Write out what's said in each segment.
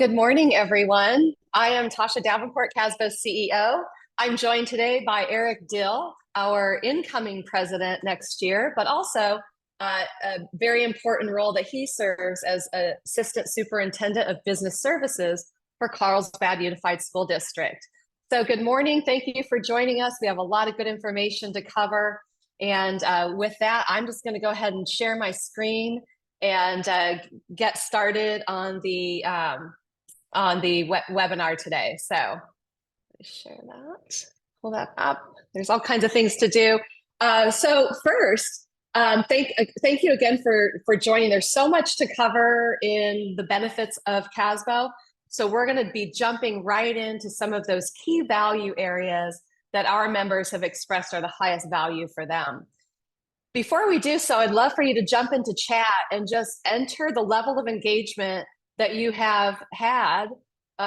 Good morning, everyone. I am Tasha Davenport, CASBO CEO. I'm joined today by Eric Dill, our incoming president next year, but also a very important role that he serves as Assistant Superintendent of Business Services for Carlsbad Unified School District. So good morning. Thank you for joining us. We have a lot of good information to cover. And with that, I'm just going to go ahead and share my screen and get started on the webinar today. So share that, pull that up. There's all kinds of things to do. So first, thank you again for joining. There's so much to cover in the benefits of CASBO. So we're going to be jumping right into some of those key value areas that our members have expressed are the highest value for them. Before we do so, I'd love for you to jump into chat and just enter the level of engagement that you have had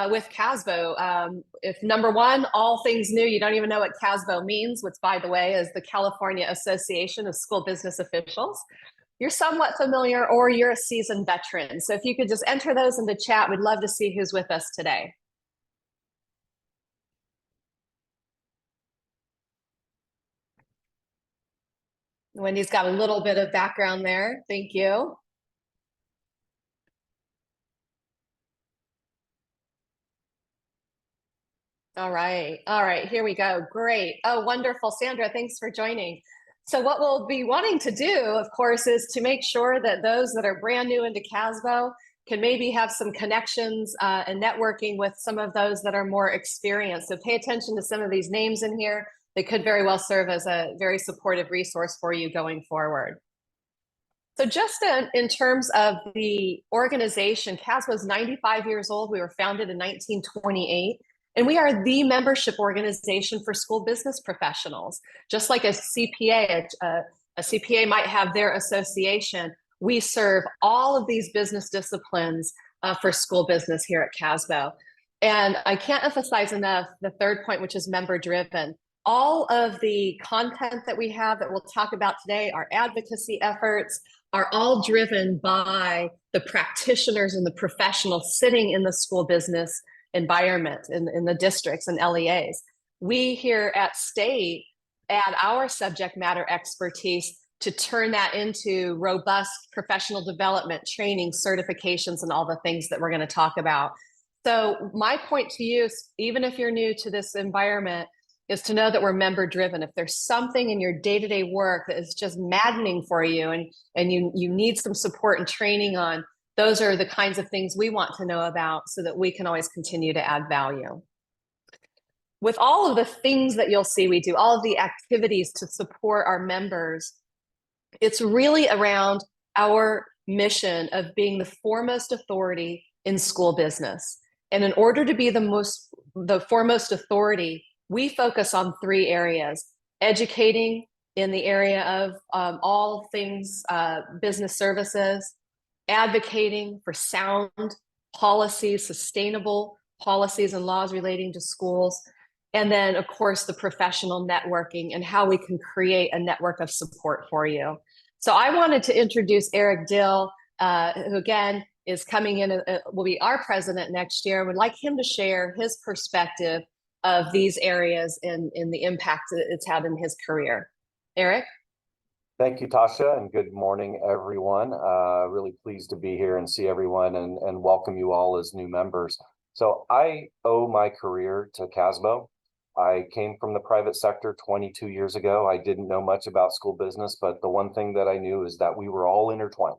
with CASBO. If number one, all things new, you don't even know what CASBO means, which by the way is the California Association of School Business Officials. You're somewhat familiar or you're a seasoned veteran. So if you could just enter those into chat, we'd love to see who's with us today. Wendy's got a little bit of background there. Thank you. All right, here we go. Great. Oh, wonderful. Sandra, thanks for joining. So what we'll be wanting to do, of course, is to make sure that those that are brand new into CASBO can maybe have some connections and networking with some of those that are more experienced. So pay attention to some of these names in here. They could very well serve as a very supportive resource for you going forward. So just in terms of the organization, CASBO is 95 years old. We were founded in 1928. And we are the membership organization for school business professionals. Just like a CPA, a CPA might have their association, we serve all of these business disciplines for school business here at CASBO. And I can't emphasize enough the third point, which is member driven. All of the content that we have that we'll talk about today, our advocacy efforts, are all driven by the practitioners and the professionals sitting in the school business environment in the districts and LEAs. We here at State add our subject matter expertise to turn that into robust professional development, training, certifications, and all the things that we're going to talk about. So my point to you, even if you're new to this environment, is to know that we're member driven. If there's something in your day-to-day work that is just maddening for you and you need some support and training on, those are the kinds of things we want to know about so that we can always continue to add value. With all of the things that you'll see we do, all of the activities to support our members, it's really around our mission of being the foremost authority in school business. And in order to be the foremost authority, we focus on three areas: educating in the area of all things business services, advocating for sound policies, sustainable policies and laws relating to schools, and then, of course, the professional networking and how we can create a network of support for you. So I wanted to introduce Eric Dill, who again is coming in, will be our president next year. I would like him to share his perspective of these areas and the impact that it's had in his career. Eric? Thank you, Tasha, and good morning, everyone. Really pleased to be here and see everyone and welcome you all as new members. So I owe my career to CASBO. I came from the private sector 22 years ago. I didn't know much about school business, but the one thing that I knew is that we were all intertwined.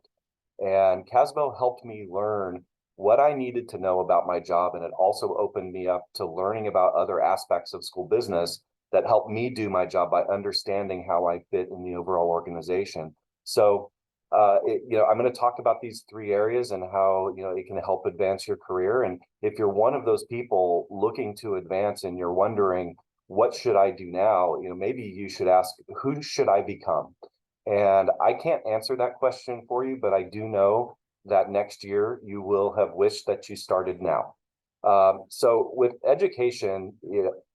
And CASBO helped me learn what I needed to know about my job, and it also opened me up to learning about other aspects of school business that helped me do my job by understanding how I fit in the overall organization. So, I'm going to talk about these three areas and how, it can help advance your career. And if you're one of those people looking to advance and you're wondering, what should I do now? Maybe you should ask, who should I become? And I can't answer that question for you, but I do know that next year you will have wished that you started now. So with education,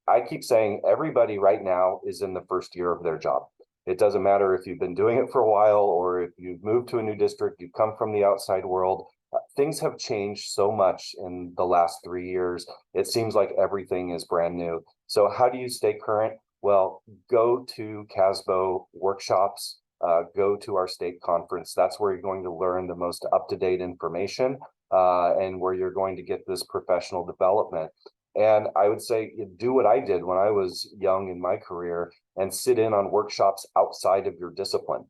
I keep saying everybody right now is in the first year of their job. It doesn't matter if you've been doing it for a while or if you've moved to a new district, you've come from the outside world. Things have changed so much in the last 3 years. It seems like everything is brand new. So how do you stay current? Well, go to CASBO workshops, go to our state conference. That's where you're going to learn the most up-to-date information, and where you're going to get this professional development. And I would say do what I did when I was young in my career and sit in on workshops outside of your discipline.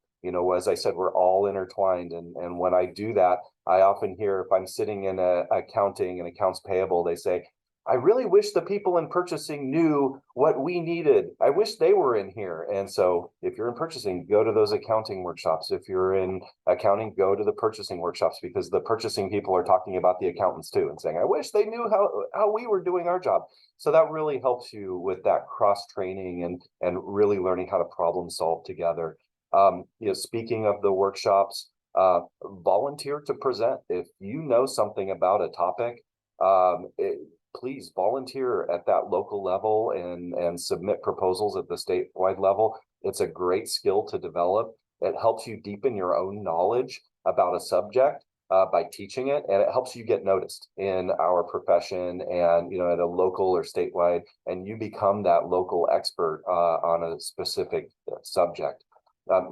As I said, we're all intertwined. And when I do that, I often hear, if I'm sitting in accounting and accounts payable, they say, I really wish the people in purchasing knew what we needed. I wish they were in here. And so if you're in purchasing, go to those accounting workshops. If you're in accounting, go to the purchasing workshops, because the purchasing people are talking about the accountants too and saying, I wish they knew how we were doing our job. So that really helps you with that cross training and really learning how to problem solve together. Speaking of the workshops, volunteer to present. If you know something about a topic, please volunteer at that local level and submit proposals at the statewide level. It's a great skill to develop. It helps you deepen your own knowledge about a subject by teaching it, and it helps you get noticed in our profession and at a local or statewide, and you become that local expert on a specific subject.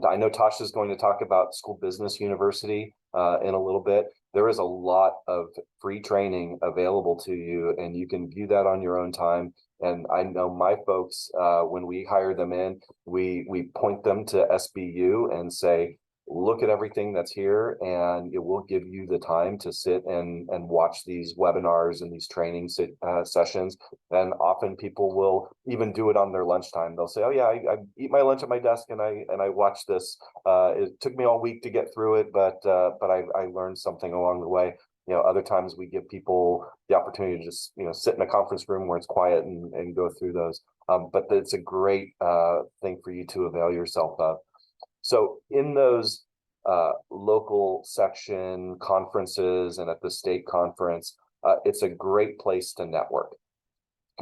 I know Tasha is going to talk about School Business University in a little bit. There is a lot of free training available to you, and you can view that on your own time. And I know my folks, when we hire them in, we point them to SBU and say, look at everything that's here, and it will give you the time to sit and watch these webinars and these training sessions. And often people will even do it on their lunchtime. They'll say, oh yeah, I eat my lunch at my desk and I watch this. It took me all week to get through it, but I learned something along the way. Other times we give people the opportunity to just sit in a conference room where it's quiet and go through those. But it's a great thing for you to avail yourself of. So in those local section conferences and at the state conference, it's a great place to network.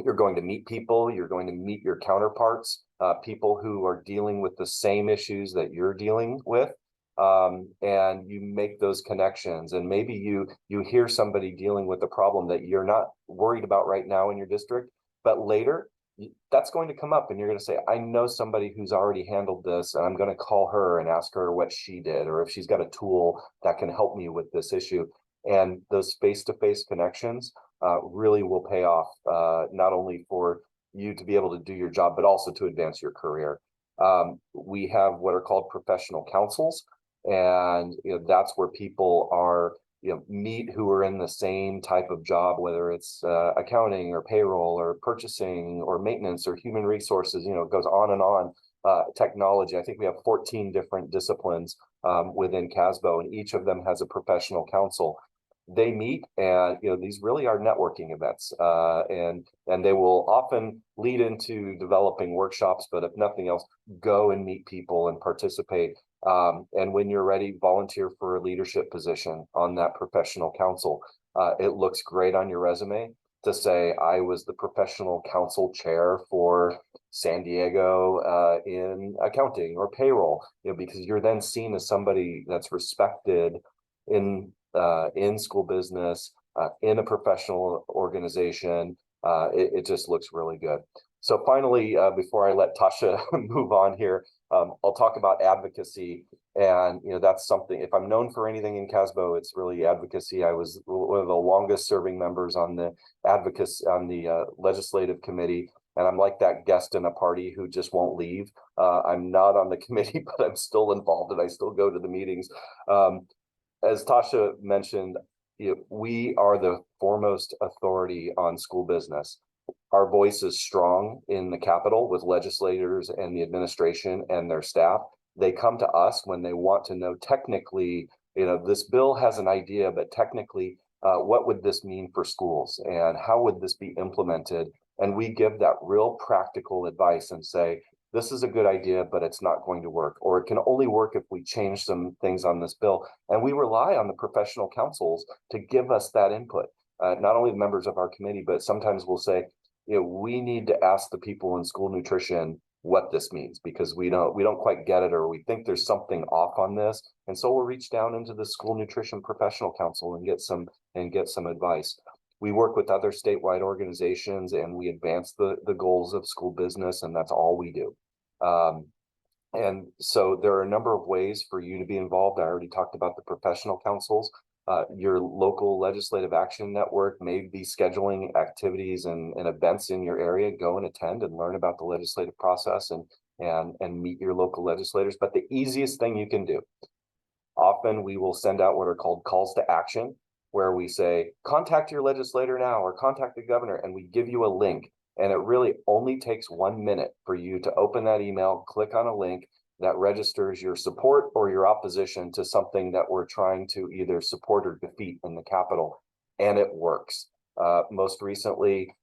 You're going to meet people, you're going to meet your counterparts, people who are dealing with the same issues that you're dealing with, and you make those connections. And maybe you hear somebody dealing with a problem that you're not worried about right now in your district, but later that's going to come up and you're going to say, I know somebody who's already handled this, and I'm going to call her and ask her what she did, or if she's got a tool that can help me with this issue. And those face-to-face connections really will pay off, not only for you to be able to do your job, but also to advance your career. We have what are called professional councils, and that's where people are meet who are in the same type of job, whether it's accounting or payroll or purchasing or maintenance or human resources. It goes on and on. Technology. I think we have 14 different disciplines within CASBO, and each of them has a professional council. They meet, and these really are networking events, and they will often lead into developing workshops. But if nothing else, go and meet people and participate. And when you're ready, volunteer for a leadership position on that professional council. It looks great on your resume to say, I was the professional council chair for San Diego in accounting or payroll, because you're then seen as somebody that's respected in school business, in a professional organization. It just looks really good. So finally, before I let Tasha move on here, I'll talk about advocacy. And that's something, if I'm known for anything in CASBO, it's really advocacy. I was one of the longest serving members on the legislative committee, and I'm like that guest in a party who just won't leave. I'm not on the committee, but I'm still involved and I still go to the meetings. As Tasha mentioned, we are the foremost authority on school business. Our voice is strong in the Capitol with legislators and the administration and their staff. They come to us when they want to know technically, this bill has an idea, but technically, what would this mean for schools and how would this be implemented? And we give that real practical advice and say, this is a good idea, but it's not going to work, or it can only work if we change some things on this bill. And we rely on the professional councils to give us that input. Not only the members of our committee, but sometimes we'll say, we need to ask the people in school nutrition, what this means, because we don't quite get it, or we think there's something off on this. And so we'll reach down into the School Nutrition Professional Council and get some advice. We work with other statewide organizations, and we advance the goals of school business, and that's all we do. And so there are a number of ways for you to be involved. I already talked about the professional councils. Your local legislative action network may be scheduling activities and events in your area. Go and attend and learn about the legislative process and meet your local legislators. But the easiest thing you can do, often we will send out what are called calls to action, where we say, contact your legislator now, or contact the governor, and we give you a link. And it really only takes 1 minute for you to open that email, click on a link that registers your support or your opposition to something that we're trying to either support or defeat in the Capitol. And it works. Most recently,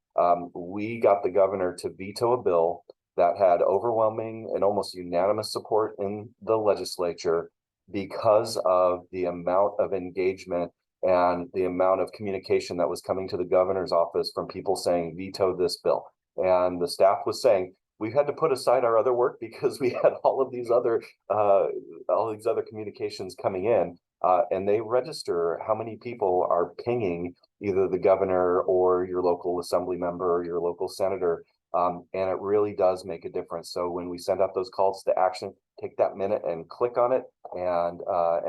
we got the governor to veto a bill that had overwhelming and almost unanimous support in the legislature because of the amount of engagement and the amount of communication that was coming to the governor's office from people saying, veto this bill. And the staff was saying, we've had to put aside our other work because we had all these other communications coming in, and they register how many people are pinging either the governor or your local assembly member or your local senator. And it really does make a difference. So when we send out those calls to action, take that minute and click on it, and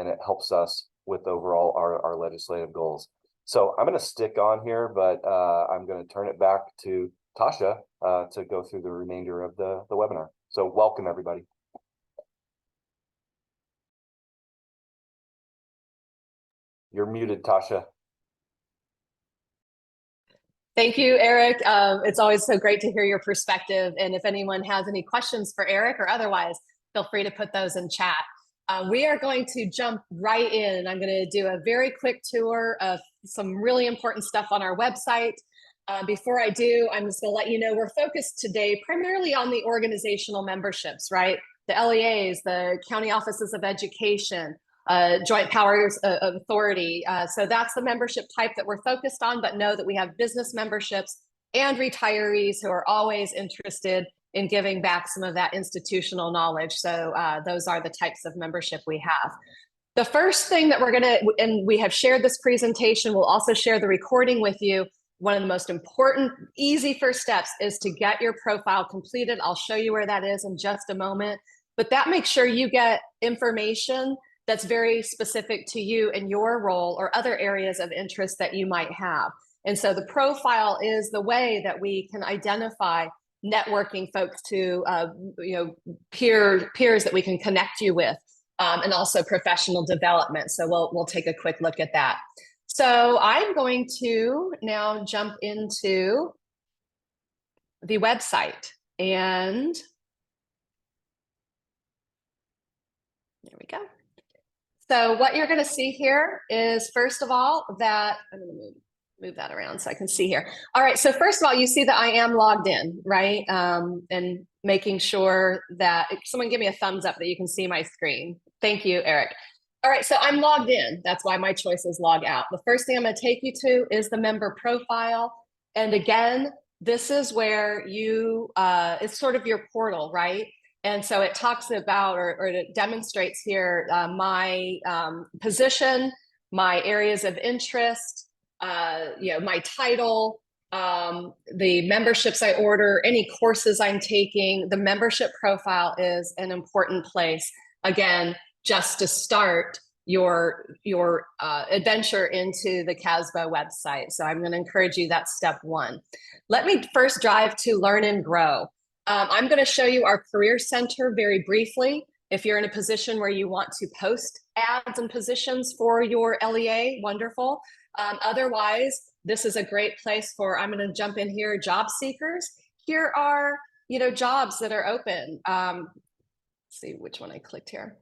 it helps us with overall our legislative goals. So I'm going to stick on here, but I'm going to turn it back to Tasha to go through the remainder of the webinar. So welcome, everybody. You're muted, Tasha. Thank you, Eric. It's always so great to hear your perspective. And if anyone has any questions for Eric or otherwise, feel free to put those in chat. We are going to jump right in. I'm going to do a very quick tour of some really important stuff on our website. Before I do, I'm just going to let you know we're focused today primarily on the organizational memberships, right? The LEAs, the County Offices of Education, Joint Powers of Authority. So that's the membership type that we're focused on, but know that we have business memberships and retirees who are always interested in giving back some of that institutional knowledge. So those are the types of membership we have. The first thing that we're going to, and we have shared this presentation, we'll also share the recording with you. One of the most important, easy first steps is to get your profile completed. I'll show you where that is in just a moment, but that makes sure you get information that's very specific to you and your role or other areas of interest that you might have. And so the profile is the way that we can identify networking folks to, peers that we can connect you with, and also professional development. So we'll take a quick look at that. So I'm going to now jump into the website, and there we go. So what you're going to see here is, first of all, that I'm going to move that around so I can see here. All right, so first of all, you see that I am logged in, right? And making sure that, someone give me a thumbs up that you can see my screen. Thank you, Eric. All right, so I'm logged in. That's why my choice is log out. The first thing I'm going to take you to is the member profile. And again, this is where you, it's sort of your portal, right? And so it talks about, or it demonstrates here, my position, my areas of interest, my title, the memberships I order, any courses I'm taking. The membership profile is an important place. Again, just to start your adventure into the CASBO website. So I'm going to encourage you, that's step one. Let me first drive to Learn and Grow. I'm going to show you our Career Center very briefly. If you're in a position where you want to post ads and positions for your LEA, wonderful. Otherwise, this is a great place for, I'm going to jump in here, job seekers. Here are, jobs that are open. Let's see which one I clicked here.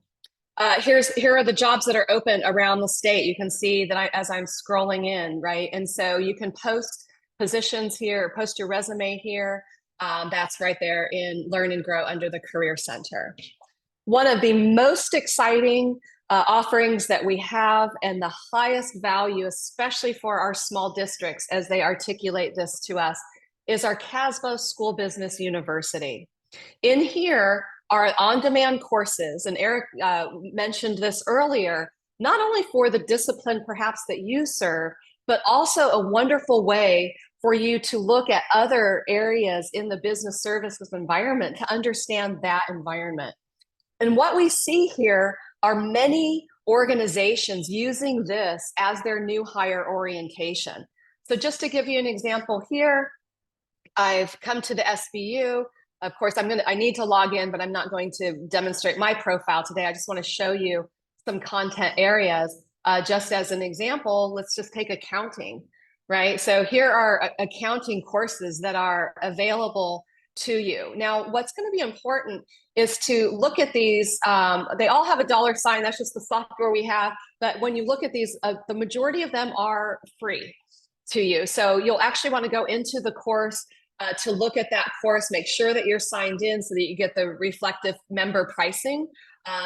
Here are the jobs that are open around the state. You can see that as I'm scrolling in, right? And so you can post positions here, post your resume here. That's right there in Learn and Grow under the Career Center. One of the most exciting offerings that we have, and the highest value, especially for our small districts as they articulate this to us, is our CASBO School Business University. In here are on-demand courses, and Eric mentioned this earlier, not only for the discipline perhaps that you serve, but also a wonderful way for you to look at other areas in the business services environment to understand that environment. And what we see here are many organizations using this as their new hire orientation. So just to give you an example here, I've come to the SBU. Of course, I need to log in, but I'm not going to demonstrate my profile today. I just want to show you some content areas. Just as an example, let's just take accounting, right? So here are accounting courses that are available to you. Now, what's going to be important is to look at these. They all have a $sign. That's just the software we have. But when you look at these, the majority of them are free to you. So you'll actually want to go into the course to look at that course, make sure that you're signed in so that you get the reflective member pricing.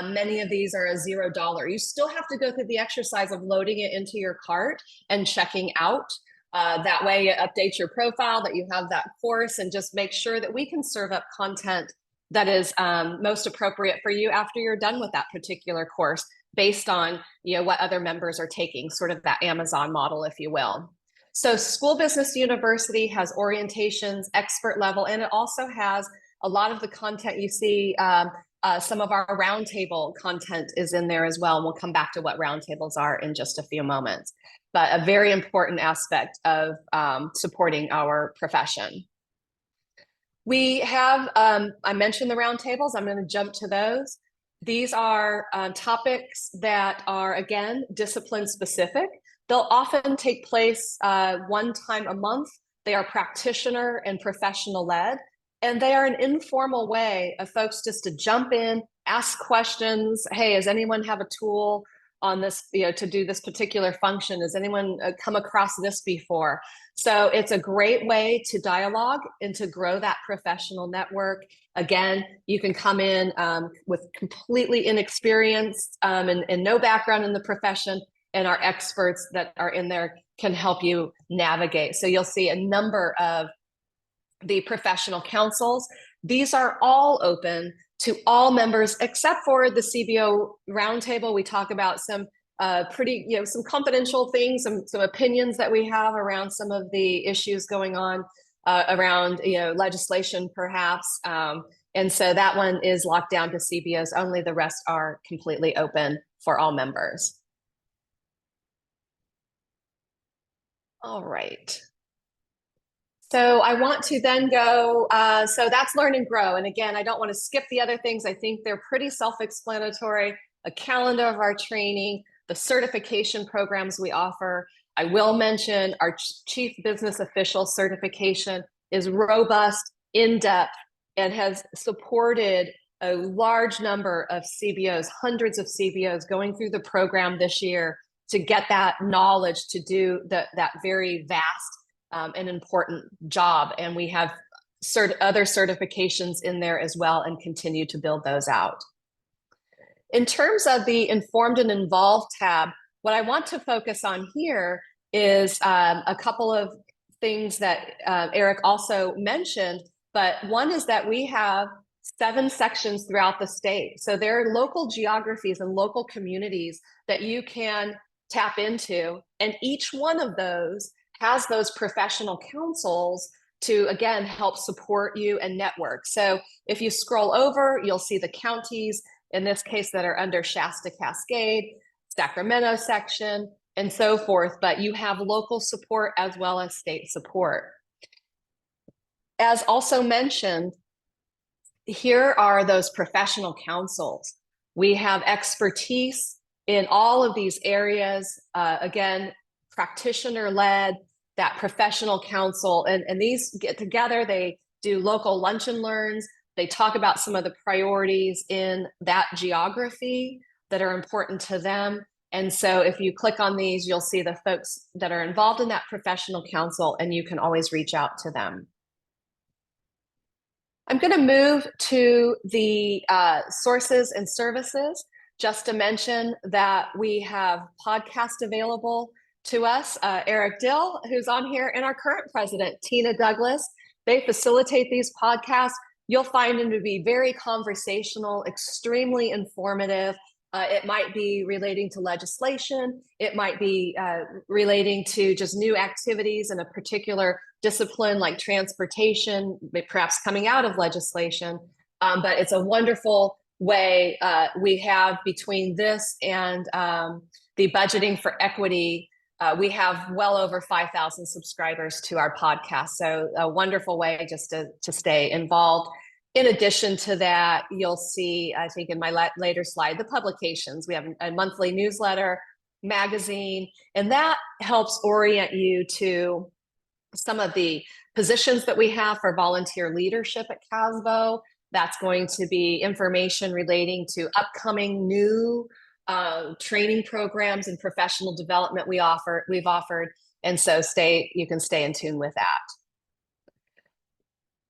Many of these are a $0. You still have to go through the exercise of loading it into your cart and checking out. That way it updates your profile that you have that course, and just make sure that we can serve up content that is most appropriate for you after you're done with that particular course, based on what other members are taking, sort of that Amazon model, if you will. So School Business University has orientations, expert level, and it also has a lot of the content you see. Some of our roundtable content is in there as well. And we'll come back to what roundtables are in just a few moments. But a very important aspect of supporting our profession. We have, I mentioned the roundtables. I'm going to jump to those. These are topics that are, again, discipline specific. They'll often take place one time a month. They are practitioner and professional led, and they are an informal way of folks just to jump in, ask questions. Hey, does anyone have a tool on this, to do this particular function? Has anyone come across this before? So it's a great way to dialogue and to grow that professional network. Again, you can come in with completely inexperienced and no background in the profession, and our experts that are in there can help you navigate. So you'll see a number of the professional councils. These are all open to all members except for the CBO roundtable. We talk about some pretty, some confidential things, some opinions that we have around some of the issues going on around, legislation perhaps. And so that one is locked down to CBOs only. The rest are completely open for all members. All right. So I want to then go, so that's learn and grow. And again, I don't want to skip the other things. I think they're pretty self-explanatory. A calendar of our training, the certification programs we offer. I will mention our Chief Business Official certification is robust, in-depth, and has supported a large number of CBOs, hundreds of CBOs going through the program this year to get that knowledge to do that very vast and important job. And we have other certifications in there as well, and continue to build those out. In terms of the Informed and Involved tab, what I want to focus on here is a couple of things that Eric also mentioned, but one is that we have 7 sections throughout the state. So there are local geographies and local communities that you can tap into, and each one of those has those professional councils to, again, help support you and network. So if you scroll over, you'll see the counties, in this case, that are under Shasta Cascade, Sacramento section, and so forth, but you have local support as well as state support. As also mentioned, here are those professional councils. We have expertise in all of these areas, again, practitioner-led, that professional council, and these get together, they do local lunch and learns, they talk about some of the priorities in that geography that are important to them. And so if you click on these, you'll see the folks that are involved in that professional council, and you can always reach out to them. I'm going to move to the sources and services, just to mention that we have podcasts available to us. Eric Dill, who's on here, and our current president, Tina Douglas, they facilitate these podcasts. you'll find them to be very conversational, extremely informative. It might be relating to legislation. It might be relating to just new activities in a particular discipline like transportation, perhaps coming out of legislation. But it's a wonderful way we have between this and the budgeting for equity. We have well over 5,000 subscribers to our podcast. So a wonderful way just to stay involved. In addition to that, you'll see, I think in my later slide, the publications. We have a monthly newsletter, magazine, and that helps orient you to some of the positions that we have for volunteer leadership at CASBO. That's going to be information relating to upcoming new training programs and professional development we've offered. And so you can stay in tune with that.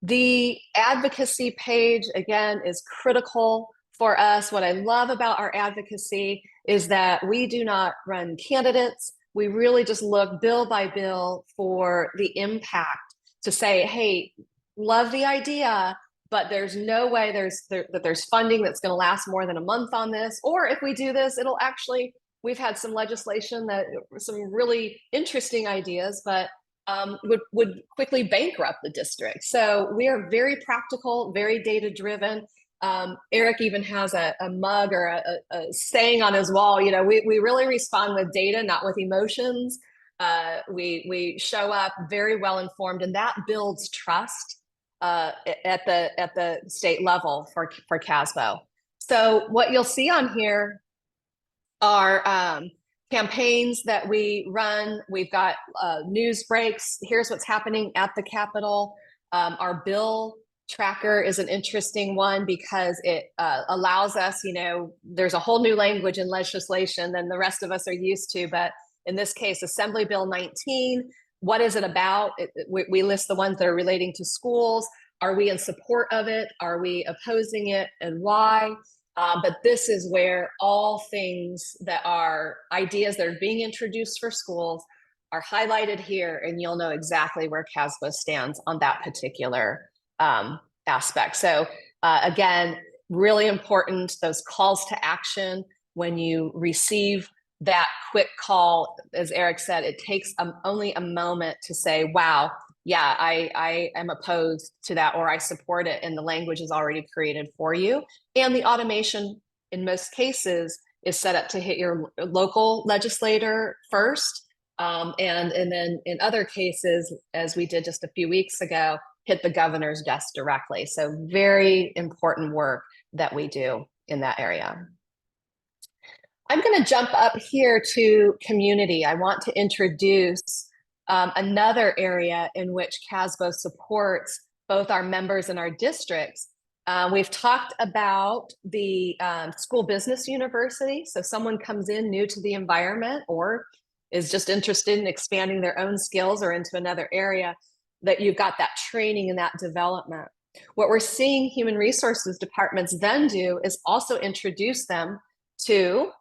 The advocacy page, again, is critical for us. What I love about our advocacy is that we do not run candidates. We really just look bill by bill for the impact to say, hey, love the idea, but there's no way that there's funding that's going to last more than a month on this. Or if we do this, it'll actually, we've had some legislation that some really interesting ideas, but would quickly bankrupt the district. So we are very practical, very data driven. Eric even has a mug or a saying on his wall. You know, we really respond with data, not with emotions. We show up very well informed, and that builds trust at the state level for CASBO. So what you'll see on here are campaigns that we run. We've got news breaks. Here's what's happening at the Capitol. Our bill tracker is an interesting one because it allows us, you know, there's a whole new language in legislation than the rest of us are used to. But in this case, Assembly Bill 19, what is it about? We list the ones that are relating to schools. Are we in support of it? Are we opposing it, and why? But this is where all things that are ideas that are being introduced for schools are highlighted here, and you'll know exactly where CASBO stands on that particular aspect. So again, really important, those calls to action. When you receive that quick call, as Eric said, it takes only a moment to say, wow, yeah, I am opposed to that, or I support it, and the language is already created for you. And the automation, in most cases, is set up to hit your local legislator first. And then in other cases, as we did just a few weeks ago, hit the governor's desk directly. So very important work that we do in that area. I'm going to jump up here to community. I want to introduce another area in which CASBO supports both our members and our districts. We've talked about the school business university. So someone comes in new to the environment or is just interested in expanding their own skills or into another area, that you've got that training and that development. What we're seeing human resources departments then do is also introduce them to,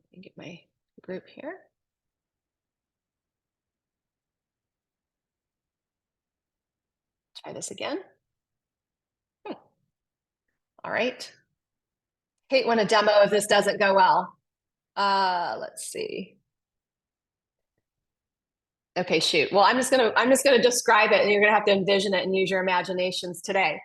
let me get my group here. Try this again. All right. Hate when a demo of this doesn't go well. Let's see. Okay, shoot. Well, I'm just gonna describe it, and you're gonna have to envision it and use your imaginations today.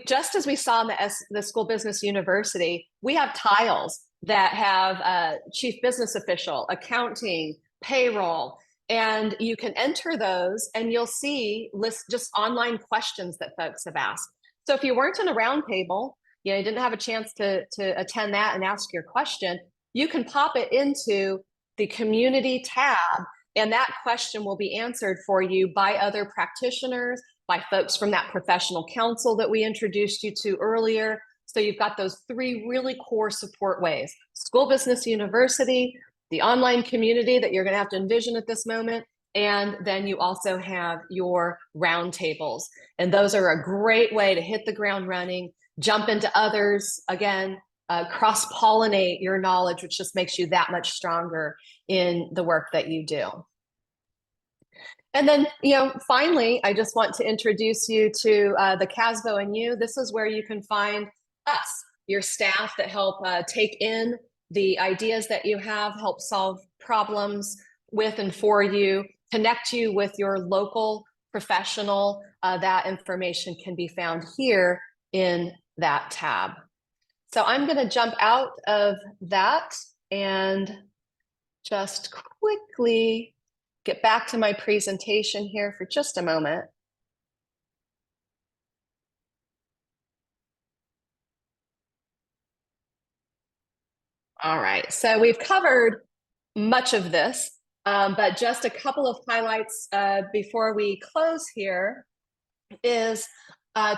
Just as we saw in the School Business University, we have tiles that have chief business official, accounting, payroll, and you can enter those, and you'll see just online questions that folks have asked. So if you weren't in a roundtable, you didn't have a chance to attend that and ask your question, you can pop it into the community tab, and that question will be answered for you by other practitioners, by folks from that professional council that we introduced you to earlier. So you've got those three really core support ways: School Business University, the online community that you're going to have to envision at this moment, and then you also have your roundtables. And those are a great way to hit the ground running, jump into others, again, cross-pollinate your knowledge, which just makes you that much stronger in the work that you do. And then, finally, I just want to introduce you to the CASBO and you. This is where you can find us, your staff that help take in the ideas that you have, help solve problems with and for you, connect you with your local professional. That information can be found here in that tab. So I'm going to jump out of that and just quickly get back to my presentation here for just a moment. All right, so we've covered much of this, but just a couple of highlights before we close here is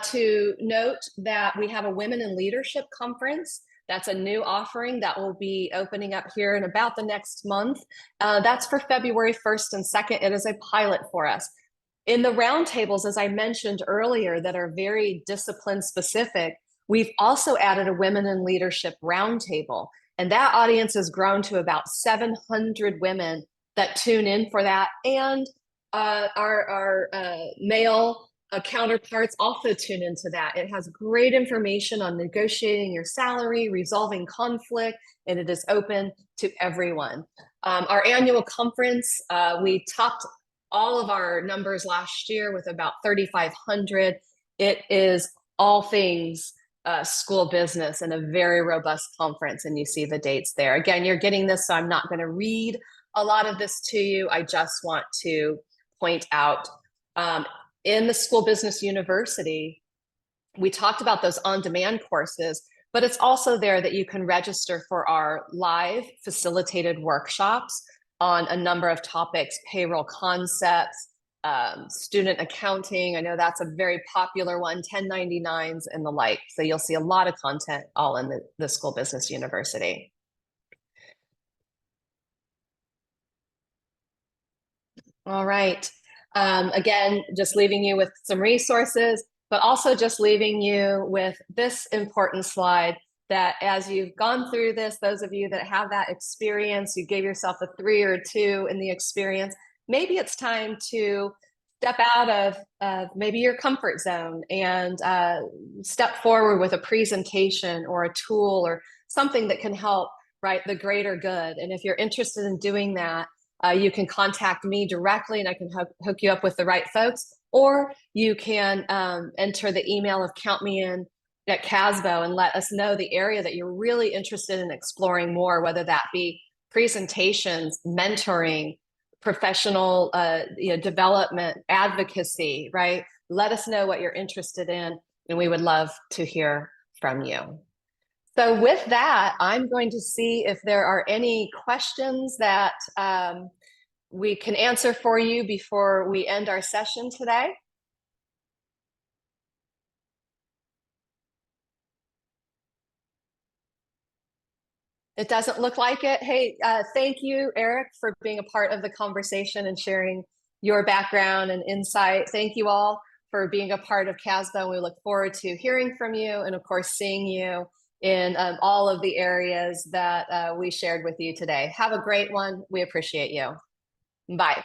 to note that we have a Women in Leadership Conference. That's a new offering that will be opening up here in about the next month. That's for February 1st and 2nd. It is a pilot for us. In the roundtables, as I mentioned earlier, that are very discipline specific, we've also added a Women in Leadership roundtable. And that audience has grown to about 700 women that tune in for that. And our male counterparts also tune into that. It has great information on negotiating your salary, resolving conflict, and it is open to everyone. Our annual conference, we topped all of our numbers last year with about 3,500. It is all things school business and a very robust conference, and you see the dates there. Again, you're getting this, so I'm not going to read a lot of this to you. I just want to point out in the School Business University, we talked about those on-demand courses, but it's also there that you can register for our live facilitated workshops on a number of topics, payroll concepts, student accounting. I know that's a very popular one, 1099s and the like. So you'll see a lot of content all in the School Business University. All right. Again, just leaving you with some resources, but also just leaving you with this important slide that as you've gone through this, those of you that have that experience, you gave yourself a 3 or a 2 in the experience, maybe it's time to step out of maybe your comfort zone and step forward with a presentation or a tool or something that can help, right, the greater good. And if you're interested in doing that, you can contact me directly and I can hook you up with the right folks, or you can enter the email of Count Me In at CASBO and let us know the area that you're really interested in exploring more, whether that be presentations, mentoring, professional development, advocacy, right? Let us know what you're interested in, and we would love to hear from you. So with that, I'm going to see if there are any questions that we can answer for you before we end our session today. It doesn't look like it. Hey, thank you, Eric, for being a part of the conversation and sharing your background and insight. Thank you all for being a part of CASBO. We look forward to hearing from you and, of course, seeing you in all of the areas that we shared with you today. Have a great one. We appreciate you. Bye.